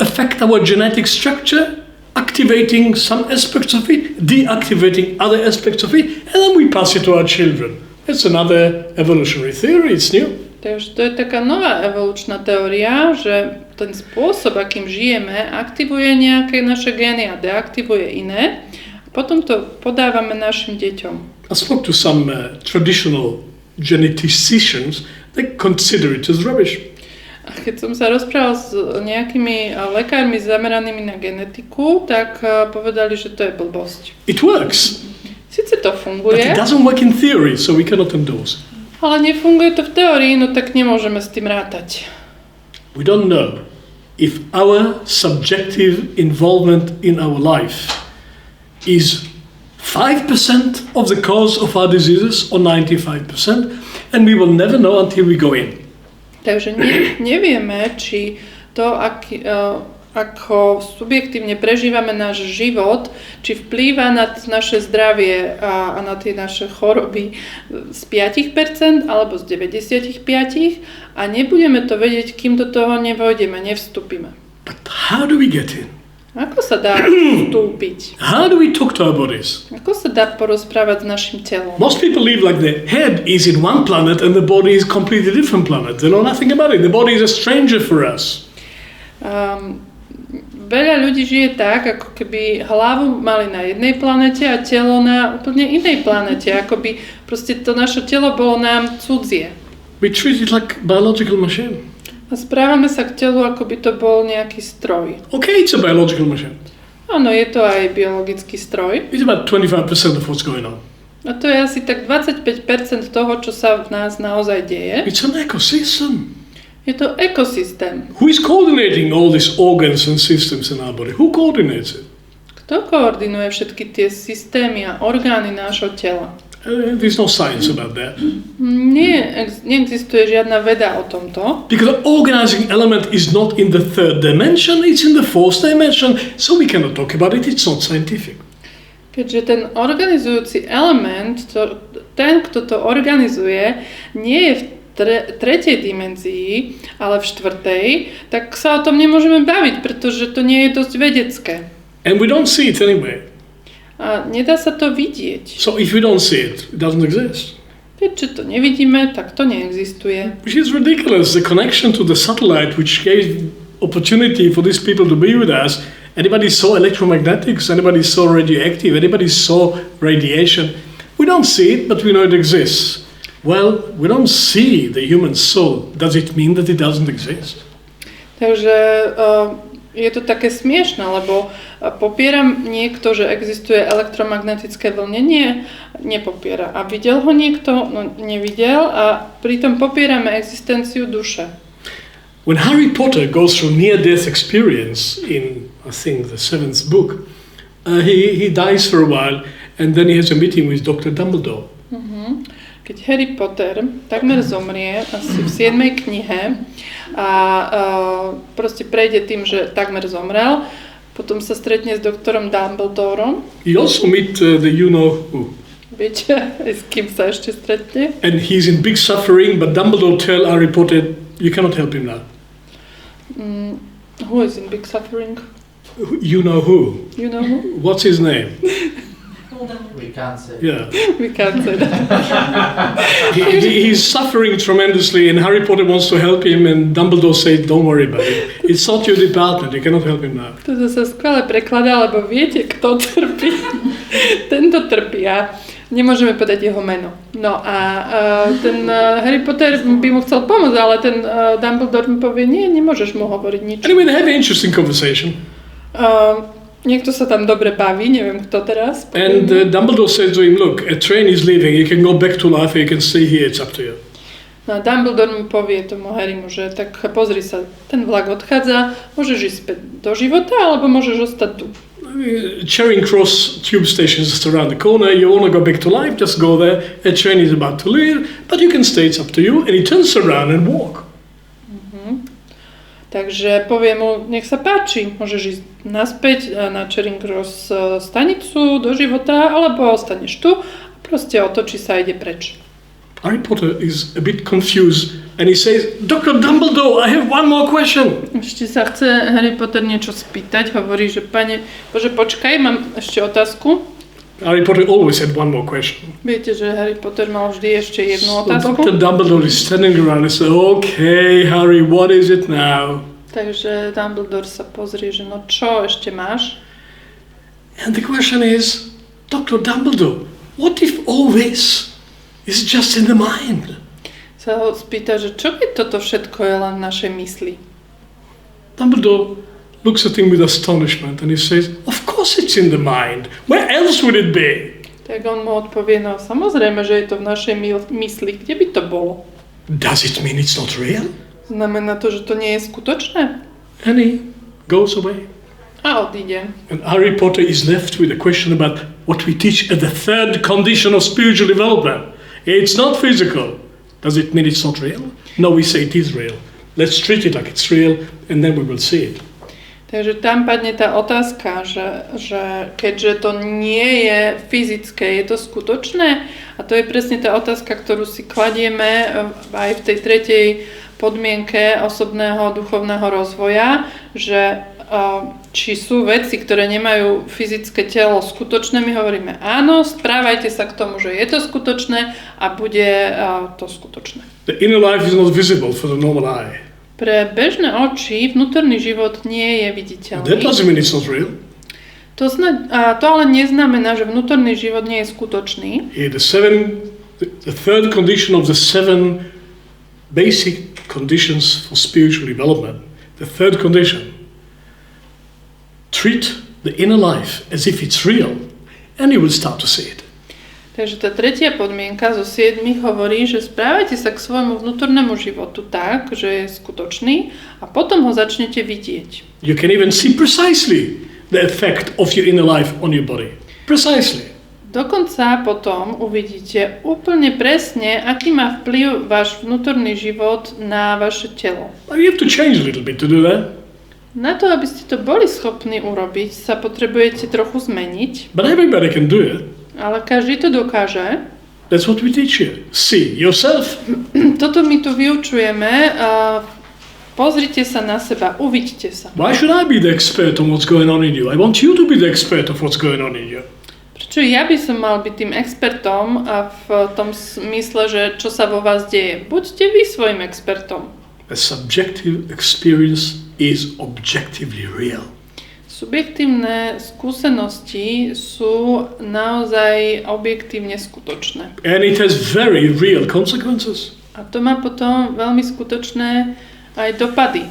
[SPEAKER 1] affect our genetic structure, activating some aspects of it, deactivating other aspects of it, and then we pass it to our children. It's another evolutionary theory, it's new.
[SPEAKER 2] Takže to je taká nová evolučná teória, že ten spôsob, akým žijeme, aktivuje nejaké naše gény a deaktivuje iné. Potom to podávame našim deťom.
[SPEAKER 1] I spoke to some traditional geneticians, they consider it as rubbish.
[SPEAKER 2] A keď som sa rozprával s nejakými lekármi zameranými na genetiku, tak povedali, že to je blbosť.
[SPEAKER 1] It works.
[SPEAKER 2] Sice to funguje,
[SPEAKER 1] but it doesn't work in theory, so we cannot endorse it.
[SPEAKER 2] Ale nefunguje to v teórii, no tak nemôžeme s tým rátať.
[SPEAKER 1] We don't know if our subjective involvement in our life is 5% of the cause of our diseases or 95%, and we will never know until we go in.
[SPEAKER 2] Takže nevieme, či to, ako subjektívne prežívame náš život, či vplýva na naše zdravie a na tie naše choroby z 5% alebo z 95% a nebudeme to vedieť, kým do toho nevojdeme, nevstúpime.
[SPEAKER 1] But how do we get in?
[SPEAKER 2] Ako sa dá vstúpiť?
[SPEAKER 1] How do we talk to our bodies?
[SPEAKER 2] Ako sa dá porozprávať s našim telom?
[SPEAKER 1] Most people live like the head is in one planet and the body is completely different planet. They know nothing about it. The body is a stranger for us.
[SPEAKER 2] veľa ľudí žije tak, ako keby hlavu mali na jednej planete a telo na úplne inej planete. Ako by proste to naše telo bolo nám cudzie.
[SPEAKER 1] We treat it like a biological machine.
[SPEAKER 2] A správame sa k telu, ako by to bol nejaký stroj.
[SPEAKER 1] Okay, it's a biological machine.
[SPEAKER 2] Áno, je to aj biologický stroj.
[SPEAKER 1] It's about 25% of what's going on.
[SPEAKER 2] A to je asi tak 25% toho, čo sa v nás naozaj deje.
[SPEAKER 1] It's an ecosystem.
[SPEAKER 2] Je to ekosystém.
[SPEAKER 1] Who is coordinating all these organs and systems in our body? Who coordinates it?
[SPEAKER 2] Kto koordinuje všetky tie systémy a orgány nášho tela?
[SPEAKER 1] There's no science about that.
[SPEAKER 2] Neexistuje žiadna veda o tomto.
[SPEAKER 1] Because the organizing element is not in the third dimension, it's in the fourth dimension, so we cannot talk about it, it's not scientific.
[SPEAKER 2] Keďže ten organizujúci element, ten, kto to organizuje, nie je v tretej dimenzii, ale v štvrtej, tak sa o tom nemôžeme baviť, pretože to nie je dosť vedecké.
[SPEAKER 1] And we don't see it anyway.
[SPEAKER 2] A nedá sa to vidieť.
[SPEAKER 1] So if we don't see it, it doesn't exist.
[SPEAKER 2] Keďže to nevidíme, tak to neexistuje.
[SPEAKER 1] Which is ridiculous, the connection to the satellite which gave opportunity for these people to be with us. Anybody saw electromagnetics? Anybody saw radioactive? Anybody saw radiation? We don't see it, but we know it exists. Well, we don't see the human soul. Does it mean that it doesn't exist?
[SPEAKER 2] Takže je to také smiešné, lebo popieram niekto, že existuje elektromagnetické vlnenie? Nepopiera. A videl ho niekto? No, nevidel. A pritom popierame existenciu duše.
[SPEAKER 1] When Harry Potter goes through near-death experience in, I think, the 7th book, he dies for a while and then he has a meeting with Dr. Dumbledore.
[SPEAKER 2] Keď Harry Potter takmer zomrie asi v 7. knihe a proste prejde tým, že takmer zomrel, potom sa stretne s doktorom Dumbledorom.
[SPEAKER 1] He also meet the you-know-who.
[SPEAKER 2] Viete, s kým sa ešte stretne?
[SPEAKER 1] And he's in big suffering, but Dumbledore tell Harry Potter, you cannot help him now.
[SPEAKER 2] Who is in big suffering?
[SPEAKER 1] You know who.
[SPEAKER 2] You know who?
[SPEAKER 1] What's his name?
[SPEAKER 3] We can't say.
[SPEAKER 1] Yeah.
[SPEAKER 2] We can't say that.
[SPEAKER 1] He's suffering tremendously and Harry Potter wants to help him and Dumbledore says, don't worry about it. It's not your department, you cannot help him now.
[SPEAKER 2] To sa skvelé prekladá, lebo viete, kto trpí. Tento trpí a nemôžeme povedať jeho meno. No a ten Harry Potter by mu chcel pomôcť, ale ten Dumbledore mu povie, nie, nemôžeš mu hovoriť nič.
[SPEAKER 1] Anyway, they have an interesting conversation.
[SPEAKER 2] Niekto sa tam dobre baví, neviem kto teraz.
[SPEAKER 1] And Dumbledore said to him, look, a train is leaving, you can go back to life, you can stay here, it's up to you.
[SPEAKER 2] No a Dumbledore mu povie tomu Harrymu, že tak pozri sa, ten vlak odchádza, môžeš ísť späť do života, alebo môžeš ostať tu.
[SPEAKER 1] Charing Cross tube station is just around the corner, you want to go back to life, just go there, a train is about to leave, but you can stay, it's up to you, and he turns around and walk.
[SPEAKER 2] Takže povie mu, nech sa páči, môžeš ísť naspäť na Charing Cross stanicu do života, alebo ostaneš tu a proste otočí sa a ide preč.
[SPEAKER 1] Harry Potter is a bit confused and he says, Dr. Dumbledore, I have one more question.
[SPEAKER 2] Ešte sa chce Harry Potter niečo spýtať, hovorí, že pane, bože počkaj, mám ešte otázku.
[SPEAKER 1] Harry Potter always had one more question.
[SPEAKER 2] Viete, že Harry Potter mal vždy ešte jednu
[SPEAKER 1] So
[SPEAKER 2] otázku.
[SPEAKER 1] Dr. Dumbledore is standing around and says, okay, Harry, what is it now?
[SPEAKER 2] Takže Dumbledore sa pozrie, že no čo ešte máš?
[SPEAKER 1] And the question is, Dr. Dumbledore, what if all this is just in the mind?
[SPEAKER 2] Sa ho spýta, že čo keď toto všetko je len v našej mysli?
[SPEAKER 1] Dumbledore looks at him with astonishment and he says, of course it's in the mind. Where else would it be?
[SPEAKER 2] Tak on mu odpovie, no samozrejme, že je to v našej mysli. Kde by to bolo?
[SPEAKER 1] Does it mean it's not real?
[SPEAKER 2] Znamená to, že to nie je skutočné?
[SPEAKER 1] And he goes away.
[SPEAKER 2] A odíde.
[SPEAKER 1] And Harry Potter is left with a question about what we teach at the third condition of spiritual development. It's not physical. Does it mean it's not real? No, we say it is real. Let's treat it like it's real and then we will see it.
[SPEAKER 2] Takže tam padne tá otázka, že keďže to nie je fyzické, je to skutočné? A to je presne tá otázka, ktorú si kladieme aj v tej tretej podmienke osobného duchovného rozvoja, že či sú veci, ktoré nemajú fyzické telo skutočné, my hovoríme áno, správajte sa k tomu, že je to skutočné a bude to skutočné.
[SPEAKER 1] The inner life is not visible for the normal eye.
[SPEAKER 2] Pre bežné oči vnútorný život nie je
[SPEAKER 1] That
[SPEAKER 2] viditeľný.
[SPEAKER 1] doesn't mean it's not real.
[SPEAKER 2] To ale neznamená, že vnútorný život nie je skutočný.
[SPEAKER 1] Here, the third condition of the 7 basic conditions for spiritual development. The third condition. Treat the inner life as if it's real, and you will start to see it.
[SPEAKER 2] Takže tá tretia podmienka zo 7 hovorí, že správajte sa k svojmu vnútornému životu tak, že je skutočný a potom ho začnete vidieť.
[SPEAKER 1] You can even see precisely the effect of your inner life on your body. Precisely.
[SPEAKER 2] Dokonca potom uvidíte úplne presne, aký má vplyv váš vnútorný život na vaše telo.
[SPEAKER 1] You have to change a little bit to do that.
[SPEAKER 2] Na to, aby ste to boli schopní urobiť, sa potrebujete trochu zmeniť.
[SPEAKER 1] But everybody can do it.
[SPEAKER 2] Ale každý to dokáže.
[SPEAKER 1] That's what we teach here. See yourself.
[SPEAKER 2] Toto my tu vyučujeme. Pozrite sa na seba, uvidíte sa.
[SPEAKER 1] Why should I be the expert on what's going on in you? I want you to be the expert of what's going on in you.
[SPEAKER 2] Prečo ja by som mal byť tým expertom a v tom smysle, že čo sa vo vás deje? Buďte vy svojim expertom.
[SPEAKER 1] A subjective experience is objectively real.
[SPEAKER 2] Subjektívne skúsenosti sú naozaj objektívne skutočné.
[SPEAKER 1] And it has very real consequences.
[SPEAKER 2] A to má potom veľmi skutočné aj dopady.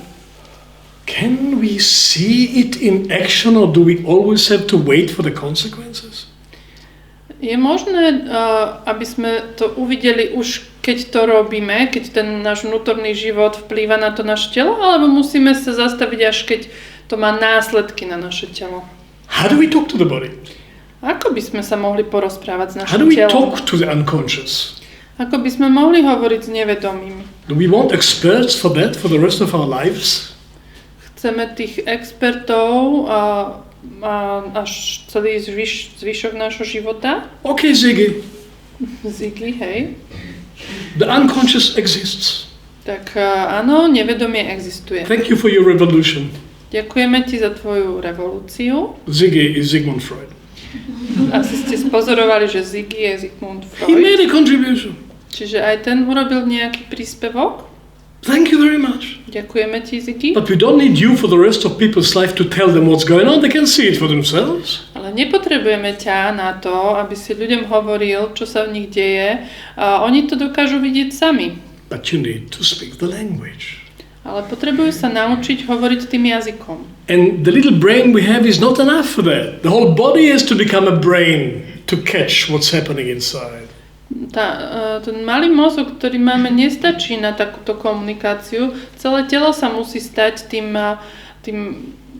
[SPEAKER 1] Can we see it in action, or do we always have to wait for the consequences?
[SPEAKER 2] Je možné, aby sme to uvideli už keď to robíme, keď ten náš vnútorný život vplýva na to naše telo, alebo musíme sa zastaviť až keď to má následky na naše telo?
[SPEAKER 1] How do we talk to the body?
[SPEAKER 2] Ako by sme sa mohli porozprávať s
[SPEAKER 1] How do
[SPEAKER 2] našim
[SPEAKER 1] we
[SPEAKER 2] telom?
[SPEAKER 1] talk to the unconscious?
[SPEAKER 2] Ako by sme mohli hovoriť s nevedomým?
[SPEAKER 1] Do we want experts for that for the rest of our lives?
[SPEAKER 2] Chceme tých expertov až celý zvyšok nášho života?
[SPEAKER 1] Okay, Ziggy.
[SPEAKER 2] Ziggy, hej.
[SPEAKER 1] The unconscious exists.
[SPEAKER 2] Tak áno, nevedomie existuje.
[SPEAKER 1] Thank you for your revolution.
[SPEAKER 2] Ďakujeme ti za tvoju revolúciu.
[SPEAKER 1] Ziggy is Sigmund Freud.
[SPEAKER 2] Asi ste spozorovali, že Ziggy je Sigmund
[SPEAKER 1] He made
[SPEAKER 2] Freud.
[SPEAKER 1] a contribution.
[SPEAKER 2] Čiže aj ten urobil nejaký príspevok.
[SPEAKER 1] Thank you very much.
[SPEAKER 2] Ďakujeme ti, Ziggy.
[SPEAKER 1] But we don't need you for the rest of people's life to tell them what's going on. They can see it for themselves.
[SPEAKER 2] Ale nepotrebujeme ťa na to, aby si ľuďom hovoril, čo sa v nich deje. Oni to dokážu vidieť sami.
[SPEAKER 1] But you need to speak the language.
[SPEAKER 2] Ale potrebujú sa naučiť hovoriť tým jazykom.
[SPEAKER 1] And the little brain we have is not enough for that. The whole body has to become a brain to catch what's happening inside.
[SPEAKER 2] Ten malý mozog, ktorý máme, nestačí na takúto komunikáciu. Celé telo sa musí stať tým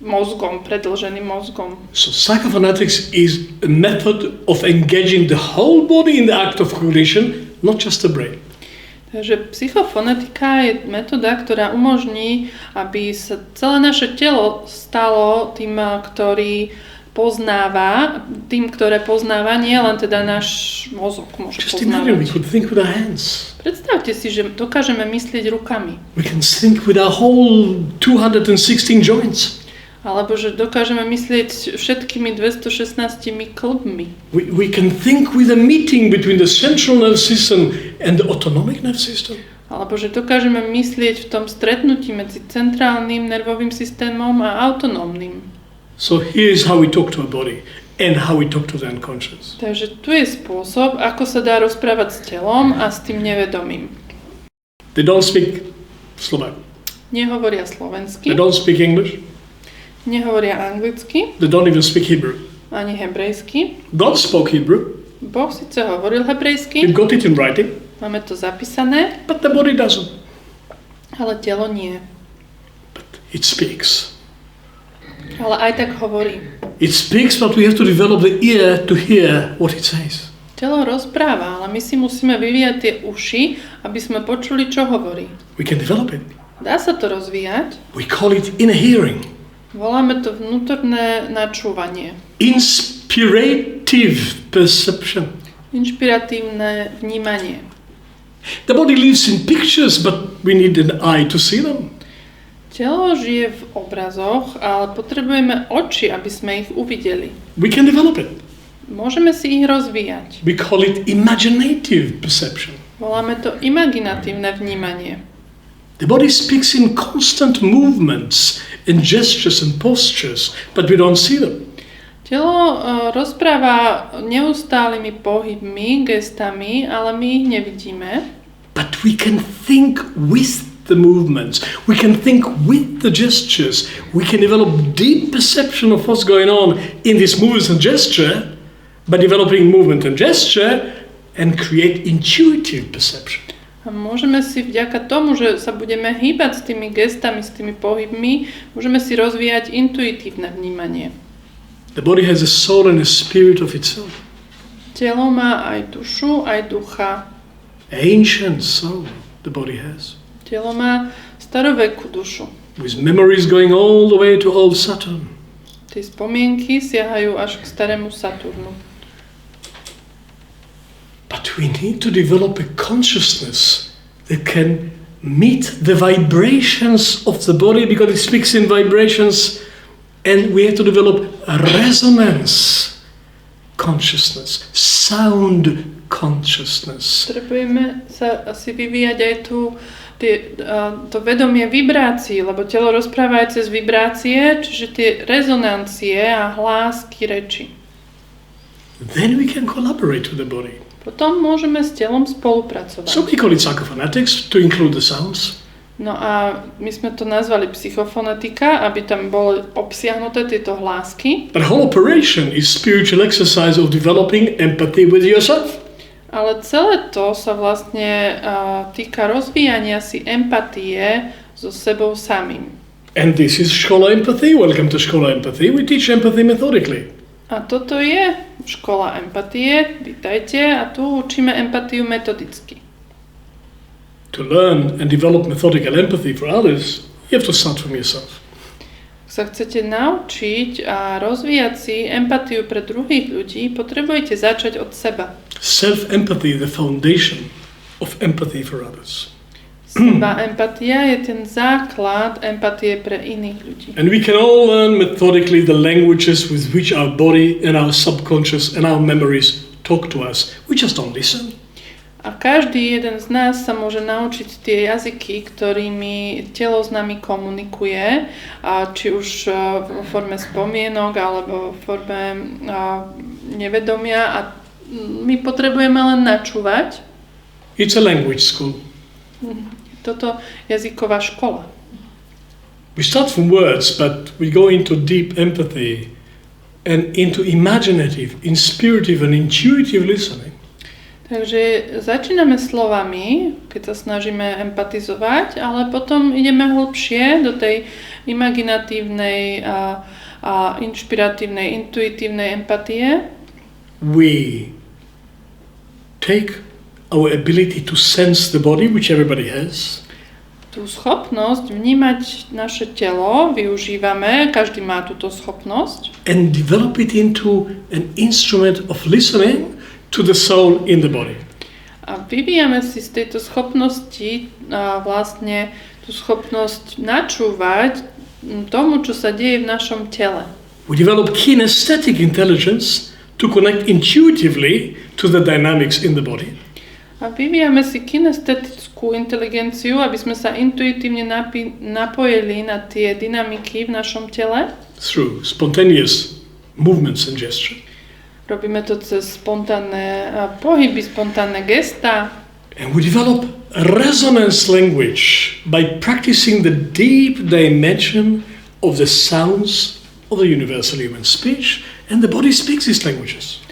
[SPEAKER 2] mozgom, predĺženým mozgom.
[SPEAKER 1] So psychophonetics is a method of engaging the whole body in the act of cognition, not just the brain.
[SPEAKER 2] Takže psychofonetika je metóda, ktorá umožní, aby sa celé naše telo stalo tým, ktoré poznáva, nie len teda náš mozog môže
[SPEAKER 1] Just imagine we
[SPEAKER 2] poznávať.
[SPEAKER 1] could think with our hands.
[SPEAKER 2] Predstavte si, že dokážeme myslieť rukami.
[SPEAKER 1] We can think with our whole 216 joints.
[SPEAKER 2] Alebo že dokážeme myslieť všetkými 216 klbmi.
[SPEAKER 1] We can think with a meeting between the central nervous system and the autonomic nervous system.
[SPEAKER 2] Alebo že dokážeme myslieť v tom stretnutí medzi centrálnym nervovým systémom a autonómnym.
[SPEAKER 1] So here's how we talk to our body and how we talk to the unconscious.
[SPEAKER 2] Takže tu je spôsob, ako sa dá rozprávať s telom a s tým nevedomým.
[SPEAKER 1] They don't speak Slovak.
[SPEAKER 2] Nehovoria slovensky,
[SPEAKER 1] They don't speak English.
[SPEAKER 2] nehovoria anglicky,
[SPEAKER 1] They don't even speak Hebrew.
[SPEAKER 2] ani hebrejsky.
[SPEAKER 1] God spoke Hebrew.
[SPEAKER 2] Boh síce hovoril hebrejsky,
[SPEAKER 1] We've got it in writing,
[SPEAKER 2] máme to zapísané,
[SPEAKER 1] but the body doesn't.
[SPEAKER 2] ale telo nie.
[SPEAKER 1] But it speaks.
[SPEAKER 2] Ale aj tak hovorí.
[SPEAKER 1] It speaks, but we have to develop the ear to hear what it says.
[SPEAKER 2] Telo rozpráva, ale my si musíme vyvíjať tie uši, aby sme počuli, čo hovorí.
[SPEAKER 1] We can develop it.
[SPEAKER 2] Dá sa to rozvíjať.
[SPEAKER 1] We call it inner hearing.
[SPEAKER 2] Voláme to vnútorné načúvanie.
[SPEAKER 1] Inspirative perception.
[SPEAKER 2] Inšpiratívne vnímanie.
[SPEAKER 1] The body lives in pictures, but we need an eye to see them.
[SPEAKER 2] Telo žije v obrazoch, ale potrebujeme oči, aby sme ich uvideli.
[SPEAKER 1] We can develop it.
[SPEAKER 2] Môžeme si ich rozvíjať.
[SPEAKER 1] We call it imaginative perception.
[SPEAKER 2] Voláme to imaginatívne vnímanie.
[SPEAKER 1] The body speaks in constant movements and gestures and postures, but we don't see them.
[SPEAKER 2] Telo rozpráva neustálými pohybmi, gestami, ale my ich nevidíme.
[SPEAKER 1] But we can think with the movements. We can think with the gestures. We can develop deep perception of what's going on in these movements and gesture by developing movement and gesture and create intuitive perception.
[SPEAKER 2] A môžeme si vďaka tomu, že sa budeme hýbať s tými gestami, s tými pohybmi, môžeme si rozvíjať intuitívne vnímanie.
[SPEAKER 1] The body has a soul and a spirit of itself.
[SPEAKER 2] Telo má aj dušu, aj ducha.
[SPEAKER 1] Ancient soul the body has.
[SPEAKER 2] Telo má starovekú dušu.
[SPEAKER 1] With memories going all the way to old Saturn.
[SPEAKER 2] Tie spomienky siahajú až k starému Saturnu.
[SPEAKER 1] But we need to develop a consciousness that can meet the vibrations of the body because it speaks in vibrations, and we have to develop a resonance consciousness, sound consciousness.
[SPEAKER 2] Potrebujeme sa asi vyvíjať aj to vedomie vibrácií, lebo telo rozpráva aj cez vibrácie, čiže tie rezonancie a hlásky reči.
[SPEAKER 1] Then we can collaborate with the body.
[SPEAKER 2] Potom môžeme s telom spolupracovať.
[SPEAKER 1] So we call it Psychophonetics to include the sounds.
[SPEAKER 2] No a my sme to nazvali psychofonetika, aby tam boli obsiahnuté tieto hlásky.
[SPEAKER 1] But the whole operation is spiritual exercise of developing empathy with yourself.
[SPEAKER 2] Ale celé to sa vlastne týka rozvíjania si empatie so sebou samým.
[SPEAKER 1] And this is Škola Empathy. Welcome to Škola Empathy. We teach empathy methodically.
[SPEAKER 2] A toto je škola empatie, vítajte, a tu učíme empatiu metodicky.
[SPEAKER 1] To learn and develop methodical empathy for others, you have to start from yourself.
[SPEAKER 2] Ak sa chcete naučiť a rozvíjať si empatiu pre druhých ľudí, potrebujete začať od seba.
[SPEAKER 1] Self-empathy is the foundation of empathy for others.
[SPEAKER 2] Seba empatia je ten základ empatie pre iných ľudí.
[SPEAKER 1] And we can all learn methodically the languages with which our body and our subconscious and our memories talk to us. We just don't listen.
[SPEAKER 2] A každý jeden z nás sa môže naučiť tie jazyky, ktorými telo s nami komunikuje, či už vo forme spomienok alebo vo forme nevedomia, a my potrebujeme len načúvať.
[SPEAKER 1] It's a language school.
[SPEAKER 2] Toto jazyková škola.
[SPEAKER 1] We start from words, but we go into deep empathy and into imaginative, inspirative and intuitive listening.
[SPEAKER 2] Takže začíname slovami, keď sa snažíme empatizovať, ale potom ideme hlbšie do tej imaginatívnej a inšpiratívnej, intuitívnej empatie.
[SPEAKER 1] We take our ability to sense the body, which everybody has.
[SPEAKER 2] Tú schopnosť vnímať naše telo využívame, každý má túto schopnosť.
[SPEAKER 1] And develop it into an instrument of listening to the soul in the body.
[SPEAKER 2] A vyvíjame si z tejto schopnosti vlastne tú schopnosť načúvať tomu, čo sa deje v našom tele.
[SPEAKER 1] We develop kinesthetic intelligence to connect intuitively to the dynamics in the body.
[SPEAKER 2] A vyvíjame si kinestetickú inteligenciu, aby sme sa intuitívne napojili na tie dynamiky v našom tele.
[SPEAKER 1] Through spontaneous movements and gesture.
[SPEAKER 2] Robíme to cez spontánne pohyby, spontánne gestá.
[SPEAKER 1] And we develop a resonance language by practicing the deep dimension of the sounds of the universal human speech, and the body speaks these languages.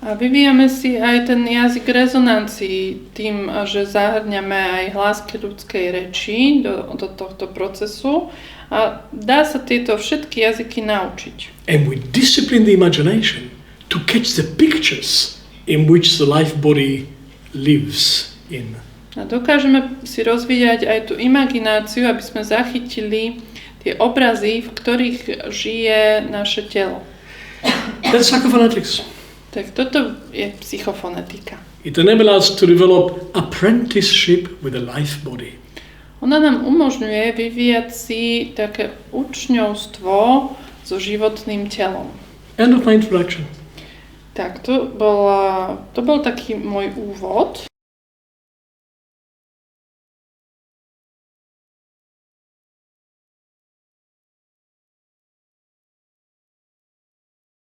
[SPEAKER 2] A vyvíjame si aj ten jazyk rezonancií tým, že zahrňame aj hlásky ľudskej reči do tohto procesu, a dá sa tieto všetky jazyky naučiť.
[SPEAKER 1] And we discipline the imagination to catch the pictures in which the life body lives in.
[SPEAKER 2] A dokážeme si rozvíjať aj tú imagináciu, aby sme zachytili tie obrazy, v ktorých žije naše telo.
[SPEAKER 1] That's Psychophonetics.
[SPEAKER 2] Tak toto je psychofonetika.
[SPEAKER 1] It enables us to develop apprenticeship with the life body.
[SPEAKER 2] Ona nám umožňuje vyvíjať si také učňovstvo so životným telom.
[SPEAKER 1] End of my introduction.
[SPEAKER 2] Tak, to bol taký môj úvod.